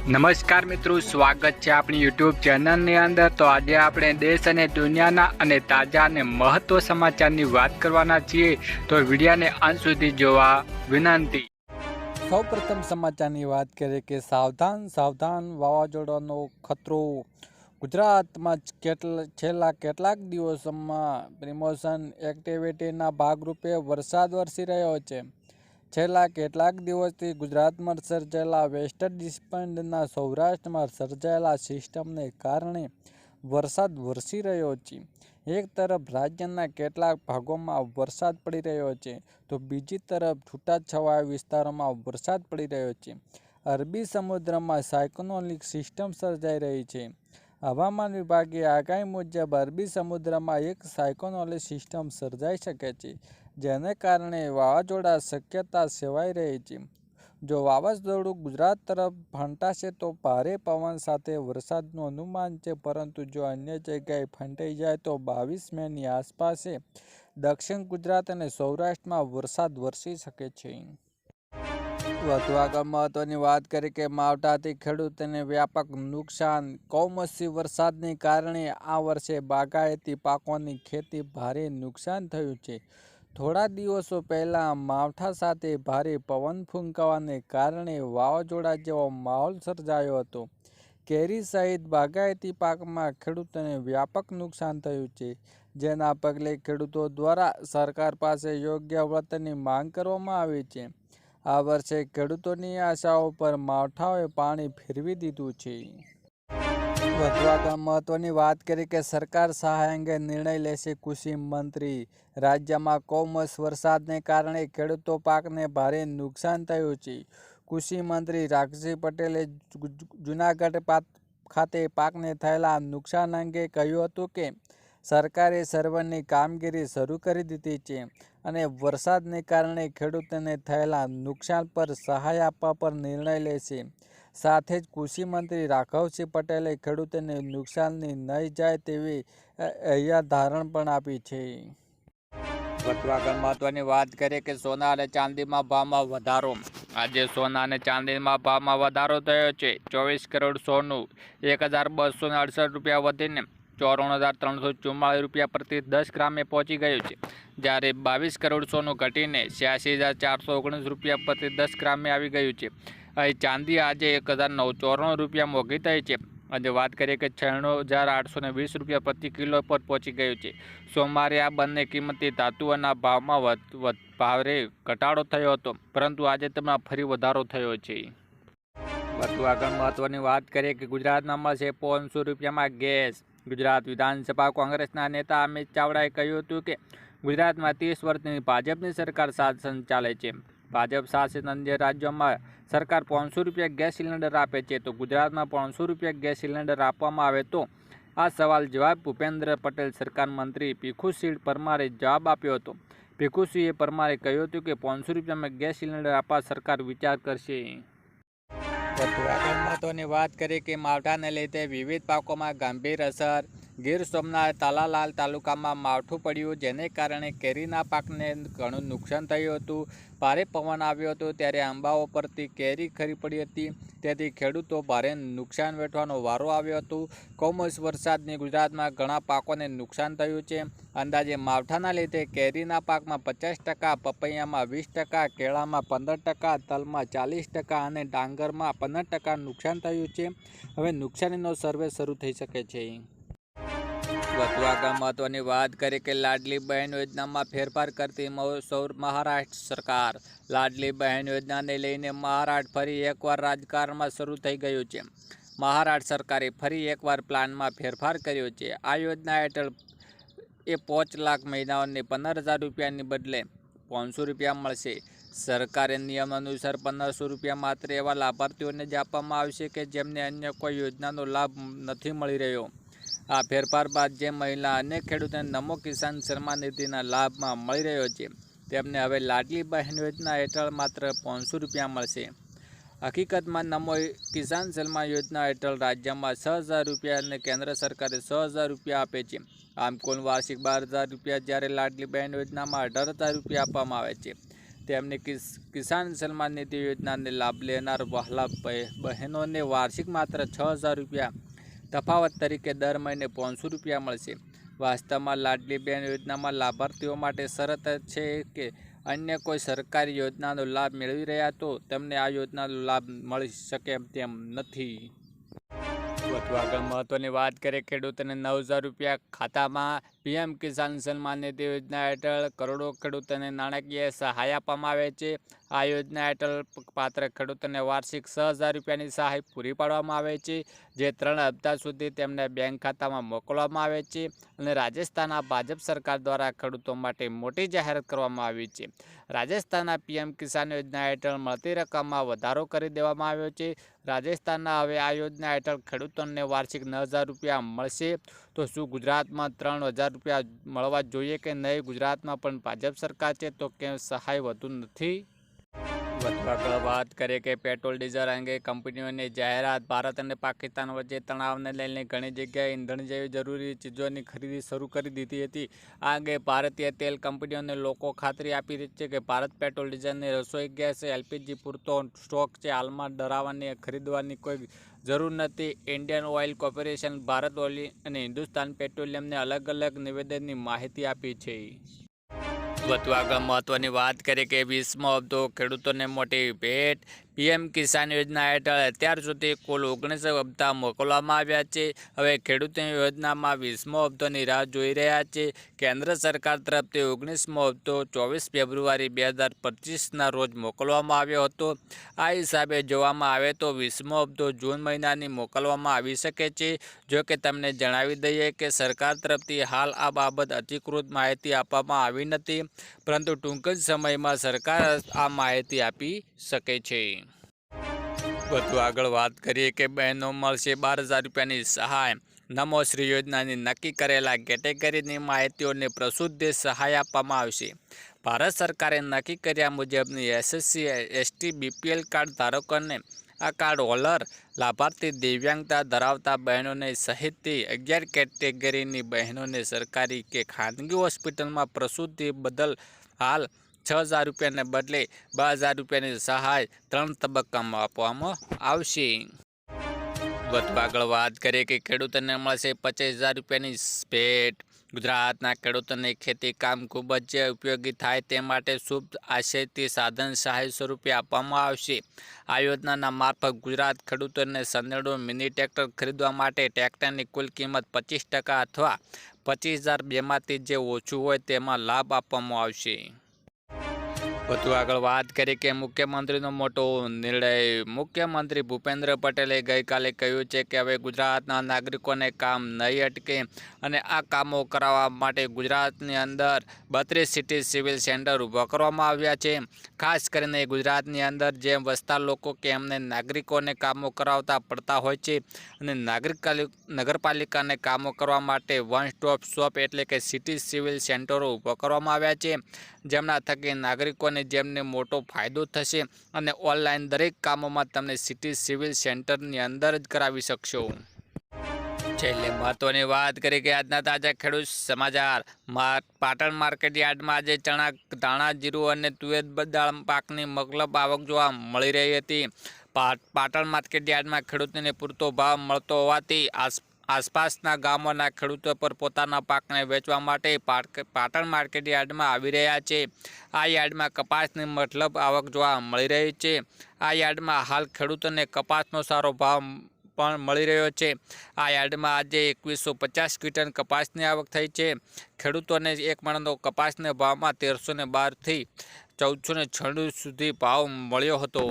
નમસ્કાર મિત્રો, સ્વાગત છે આપણી યુટ્યુબ ચેનલની અંદર। તો આજે આપણે દેશ અને દુનિયાના અને તાજા અને મહત્વ સમાચારની વાત કરવાના છીએ, તો વિડીયોને અંત સુધી જોવા વિનંતી। સૌપ્રથમ સમાચારની વાત કરીએ કે સાવધાન સાવધાન વાવાઝોડાનો ખતરો। ગુજરાતમાં છેલ્લા કેટલાક દિવસોમાં પ્રિમોશન એક્ટિવિટીના ભાગરૂપે વરસાદ વરસી રહ્યો છે। છેલ્લા કેટલાક દિવસથી ગુજરાતમાં સર્જાયેલા વેસ્ટ ડિસ્ટર્બન્સના સૌરાષ્ટ્રમાં સર્જાયેલા સિસ્ટમને કારણે વરસાદ વરસી રહ્યો છે। એક તરફ રાજ્યના કેટલાક ભાગોમાં વરસાદ પડી રહ્યો છે, તો બીજી તરફ છૂટાછવાયા વિસ્તારોમાં વરસાદ પડી રહ્યો છે। અરબી સમુદ્રમાં સાયક્લોનિક સિસ્ટમ સર્જાઈ રહી છે। હવામાન વિભાગે આગાહી મુજબ અરબી સમુદ્રમાં એક સાયક્લોનિક સિસ્ટમ સર્જાઈ શકે છે, જેને કારણે વાવાઝોડા શક્યતા સેવાઈ રહી છે। જો વાવાઝોડું ગુજરાત તરફ ફંટાશે તો ભારે પવન સાથે વરસાદનું અનુમાન છે, પરંતુ જો અન્ય જગ્યાએ ફંટાઈ જાય તો 22 મેની આસપાસે દક્ષિણ ગુજરાત અને સૌરાષ્ટ્રમાં વરસાદ વરસી શકે છે। વધુ આગળ મહત્વની વાત કરીએ કે માવઠાથી ખેડૂતોને વ્યાપક નુકસાન। કમોસમી વરસાદને કારણે આ વર્ષે બાગાયતી પાકોની ખેતી ભારે નુકસાન થયું છે। થોડા દિવસો પહેલા માવઠા સાથે ભારે પવન ફૂંકાવાને કારણે વાવાઝોડા જેવો માહોલ સર્જાયો હતો। કેરી સહિત બાગાયતી પાકમાં ખેડૂતોને વ્યાપક નુકસાન થયું છે, જેના પગલે ખેડૂતો દ્વારા સરકાર પાસે યોગ્ય વળતરની માંગ કરવામાં આવી છે। આ વર્ષે ખેડૂતોની આશાઓ પર માવઠાએ પાણી ફેરવી દીધું છે। વધુ આગળ મહત્વની વાત કરીએ કે સરકાર સહાય અંગે નિર્ણય લેશે કૃષિ મંત્રી। રાજ્યમાં કમોસમી વરસાદને કારણે ખેડૂતો પાકને ભારે નુકસાન થયું છે। કૃષિ મંત્રી રાઘવજી પટેલે જૂનાગઢ ખાતે પાકને થયેલા નુકસાન અંગે કહ્યું હતું કે સરકારે સર્વેની કામગીરી શરૂ કરી દીધી છે અને વરસાદને કારણે ખેડૂતોને થયેલા નુકસાન પર સહાય આપવા પર નિર્ણય લેશે। સાથે જ કૃષિ મંત્રી રાઘવજી પટેલે ખેડૂતોને નુકસાનની નહીં જાય તેવી હૈયાધારણ પણ આપી છે। વધુ આગળ મહત્વની વાત કરીએ કે સોના અને ચાંદીમાં ભાવમાં વધારો। આજે સોના અને ચાંદીમાં ભાવમાં વધારો થયો છે। 24 કેરેટ સોનું 1268 રૂપિયા વધીને 54,344 રૂપિયા પ્રતિ 10 ગ્રામે પહોંચી ગયું છે, જ્યારે 22 કેરેટ સોનું ઘટીને 86,419 રૂપિયા પ્રતિ 10 ગ્રામે આવી ગયું છે। અહીં ચાંદી આજે 1,994 રૂપિયા મોંઘી થઈ છે અને વાત કરીએ કે 96,820 રૂપિયા પ્રતિ કિલો પર પહોંચી ગયું છે। સોમવારે આ બંને કિંમતી ધાતુઓના ભાવમાં ભારે ઘટાડો થયો હતો, પરંતુ આજે તેમાં ફરી વધારો થયો છે। વધુ આગળ મહત્વની વાત કરીએ કે ગુજરાતમાં મળશે 500 રૂપિયામાં ગેસ। ગુજરાત વિધાનસભા કોંગ્રેસના નેતા અમિત ચાવડાએ કહ્યું હતું કે ગુજરાતમાં 30 વર્ષની ભાજપની સરકાર શાસન ચાલે છે। ભાજપ શાસિત અન્ય રાજ્યોમાં સરકાર 500 રૂપિયા ગેસ સિલિન્ડર આપે છે, તો ગુજરાતમાં 500 રૂપિયા ગેસ સિલિન્ડર આપવામાં આવે તો? આ સવાલ જવાબ ભૂપેન્દ્ર પટેલ સરકાર મંત્રી ભીખુસિંહ પરમારે જવાબ આપ્યો હતો। ભીખુસિંહ પરમારે કહ્યું હતું કે 500 રૂપિયામાં ગેસ સિલિન્ડર આપવા સરકાર વિચાર કરશે। વધુ આગળ મહત્વની વાત કરીએ કે માવઠાને લીધે વિવિધ પાકોમાં ગંભીર અસર। ગીર સોમનાથ તાલાલાલ તાલુકામાં માવઠું પડ્યું, જેને કારણે કેરીના પાકને ઘણું નુકસાન થયું હતું। ભારે પવન આવ્યો હતો ત્યારે આંબાઓ પરથી કેરી ખરી પડી હતી, તેથી ખેડૂતો ભારે નુકસાન વેઠવાનો વારો આવ્યો હતો। કમોસમી વરસાદથી ગુજરાતમાં ઘણા પાકોને નુકસાન થયું છે। અંદાજે માવઠાના લીધે કેરીના પાકમાં 50%, પપૈયામાં 20%, કેળામાં 15%, તલમાં 40% અને ડાંગરમાં 15% નુકસાન થયું છે। હવે નુકસાનીનો સર્વે શરૂ થઈ શકે છે। વધુ આગળ મહત્વની વાત કરીએ કે લાડલી બહેન યોજનામાં ફેરફાર કરતી મહારાષ્ટ્ર સરકાર। લાડલી બહેન યોજનાને લઈને મહારાષ્ટ્ર ફરી એકવાર રાજકારણમાં શરૂ થઈ ગયું છે। મહારાષ્ટ્ર સરકારે ફરી એકવાર પ્લાનમાં ફેરફાર કર્યો છે। આ યોજના હેઠળ 5 લાખ મહિલાઓને 15,000 રૂપિયાની બદલે 500 રૂપિયા મળશે। સરકારી નિયમ અનુસાર 1500 રૂપિયા માત્ર એવા લાભાર્થીઓને જ આપવામાં આવશે કે જેમને અન્ય કોઈ યોજનાનો લાભ નથી મળી રહ્યો। આ ફેરફાર બાદ જે મહિલા અને ખેડૂતોને નમો કિસાન સન્માન નિધિના લાભમાં મળી રહ્યો છે, તેમને હવે લાડલી બહેન યોજના હેઠળ માત્ર 500 રૂપિયા મળશે। હકીકતમાં નમો કિસાન સન્માન યોજના હેઠળ રાજ્યમાં 6,000 રૂપિયા અને કેન્દ્ર સરકારે 6,000 રૂપિયા આપે છે। આમ કુલ વાર્ષિક 12,000 રૂપિયા, જ્યારે લાડલી બહેન યોજનામાં 18,000 રૂપિયા આપવામાં આવે છે। તેમની કિસાન સન્માન નિધિ યોજનાને લાભ લેનાર વહાલા બહેનોને વાર્ષિક માત્ર 6,000 રૂપિયા તફાવત તરીકે દર મહિને 500 રૂપિયા મળશે। વાસ્તવમાં લાડલી બહેન યોજનામાં લાભાર્થીઓ માટે શરત છે કે અન્ય કોઈ સરકારી યોજનાનો લાભ મેળવી રહ્યા તો તેમને આ યોજનાનો લાભ મળી શકે તેમ નથી। વધુ આગળ મહત્વની વાત કરીએ, ખેડૂતોને 9,000 રૂપિયા ખાતામાં પીએમ કિસાન સન્માન નિધિ યોજના હેઠળ કરોડો ખેડૂતોને નાણાકીય સહાય આપવામાં આવે છે। આ યોજના હેઠળ પાત્ર ખેડૂતોને વાર્ષિક 6,000 રૂપિયાની સહાય પૂરી પાડવામાં આવે છે, જે 3 હપ્તા સુધી તેમના બેંક ખાતામાં મોકલવામાં આવે છે। અને રાજસ્થાનના ભાજપ સરકાર દ્વારા ખેડૂતો માટે મોટી જાહેરાત કરવામાં આવી છે। રાજસ્થાનના પીએમ કિસાન યોજના હેઠળ મળતી રકમમાં વધારો કરી દેવામાં આવ્યો છે। રાજસ્થાનના હવે આ યોજના હેઠળ ખેડૂતોને વાર્ષિક 9,000 રૂપિયા મળશે। તો શું ગુજરાતમાં 3,000 રૂપિયા મળવા જોઈએ કે નહીં? ગુજરાતમાં પણ ભાજપ સરકાર છે તો કેમ સહાય વધુ નથી? વધુ આગળ વાત કરીએ કે પેટ્રોલ ડીઝલ અંગે કંપનીઓની જાહેરાત। ભારત અને પાકિસ્તાન વચ્ચે તણાવને લઈને ઘણી જગ્યાએ ઈંધણ જેવી જરૂરી ચીજોની ખરીદી શરૂ કરી દીધી હતી। આ અંગે ભારતીય તેલ કંપનીઓને લોકો ખાતરી આપી રહી છે કે ભારત પેટ્રોલ ડીઝલની રસોઈ ગેસ એલપીજી પૂરતો સ્ટોક છે। હાલમાં ડરાવવાની ખરીદવાની કોઈ જરૂર નથી। Indian oil corporation, Bharat oil અને હિન્દુસ્તાન પેટ્રોલિયમને અલગ અલગ નિવેદનની માહિતી આપી છે। વધુ આગળ મહત્વની વાત કરીએ કે 20મો હપ્તો ખેડૂતોને મોટી ભેટ। પીએમ કિસાન યોજના હેઠળ અત્યાર સુધી કુલ 19 હપ્તા મોકલવામાં આવ્યા છે। હવે ખેડૂતોની યોજનામાં 20મો હપ્તોની રાહ જોઈ રહ્યા છે। કેન્દ્ર સરકાર તરફથી 19મો હપ્તો 24 ફેબ્રુઆરી 2025ના રોજ મોકલવામાં આવ્યો હતો। આ હિસાબે જોવામાં આવે તો 20મો હપ્તો જૂન મહિનાની મોકલવામાં આવી શકે છે। જો કે તમને જણાવી દઈએ કે સરકાર તરફથી હાલ આ બાબત અધિકૃત માહિતી આપવામાં આવી નથી, પરંતુ ટૂંક જ સમયમાં સરકાર આ માહિતી આપી શકે છે। વધુ આગળ વાત કરીએ કે બહેનો મળશે 12,000 રૂપિયાની સહાય। નમો શ્રી યોજનાની નક્કી કરેલા કેટેગરીની માહિતીઓને પ્રસૂતિ સહાય આપવામાં આવશે। ભારત સરકારે નક્કી કર્યા મુજબની SC, ST, BPL કાર્ડ ધારકોને આ કાર્ડ હોલ્ડર લાભાર્થી દિવ્યાંગતા ધરાવતા બહેનોને સહિતથી 11 કેટેગરીની બહેનોને સરકારી કે ખાનગી હોસ્પિટલમાં પ્રસૂતિ બદલ હાલ 6,000 રૂપિયાને બદલે 12,000 રૂપિયાની સહાય 3 તબક્કામાં આપવામાં આવશે। વધુ આગળ વાત કરીએ કે ખેડૂતોને મળશે 25,000 રૂપિયાની ભેટ। ગુજરાતના ખેડૂતોને ખેતી કામ ખૂબ જ ઉપયોગી થાય તે માટે શુભ આશયથી સાધન સહાય સ્વરૂપે આપવામાં આવશે। આ યોજનાના મારફત ગુજરાત ખેડૂતોને સનેડો મિની ટ્રેક્ટર ખરીદવા માટે ટ્રેક્ટરની કુલ કિંમત 25% અથવા 25,000 બેમાંથી જે ઓછું હોય તેમાં લાભ આપવામાં આવશે। વધુ આગળ વાત કરીએ કે મુખ્યમંત્રીનો મોટો નિર્ણય। મુખ્યમંત્રી ભૂપેન્દ્ર પટેલે ગઈકાલે કહ્યું છે કે હવે ગુજરાતના નાગરિકોને કામ નહીં અટકે અને આ કામો કરાવવા માટે ગુજરાતની અંદર 32 સિટી સિવિલ સેન્ટર ઊભા કરવામાં આવ્યા છે। ખાસ કરીને ગુજરાતની અંદર જેમ વસતા લોકો કે એમને નાગરિકોને કામો કરાવતા પડતા હોય છે અને નગરપાલિકાને કામો કરવા માટે વન સ્ટોપ શોપ એટલે કે સિટી સિવિલ સેન્ટરો ઊભા કરવામાં આવ્યા છે, જેમના થકી નાગરિકોને જેમને મોટો ફાયદો થશે અને ઓનલાઈન દરેક કામોમાં તમને સિટી સિવિલ સેન્ટરની અંદર જ કરાવી શકશો। છેલ્લે મહત્વની વાત કરી કે આજના તાજા ખેડૂત સમાચાર। પાટણ માર્કેટ યાર્ડમાં આજે ચણા, ધાણા, જીરું અને તુવેર દાળ પાકની મબલખ આવક જોવા મળી રહી હતી। પાટણ માર્કેટ યાર્ડમાં ખેડૂતોને પૂરતો ભાવ મળતો હોવાથી આસપાસના ગામોના ખેડૂતો પર પોતાના પાકને વેચવા માટે પાટણ માર્કેટ યાર્ડમાં આવી રહ્યા છે। આ યાર્ડમાં કપાસની મબલખ આવક જોવા મળી રહી છે। આ યાર્ડમાં હાલ ખેડૂતોને કપાસનો સારો ભાવ પણ મળી રહ્યો છે। આ યાર્ડમાં આજે 2150 ક્વિન્ટલ કપાસની આવક થઈ છે। ખેડૂતોને એક મણનો કપાસના ભાવમાં 1312 થી 1496 સુધી ભાવ મળ્યો હતો।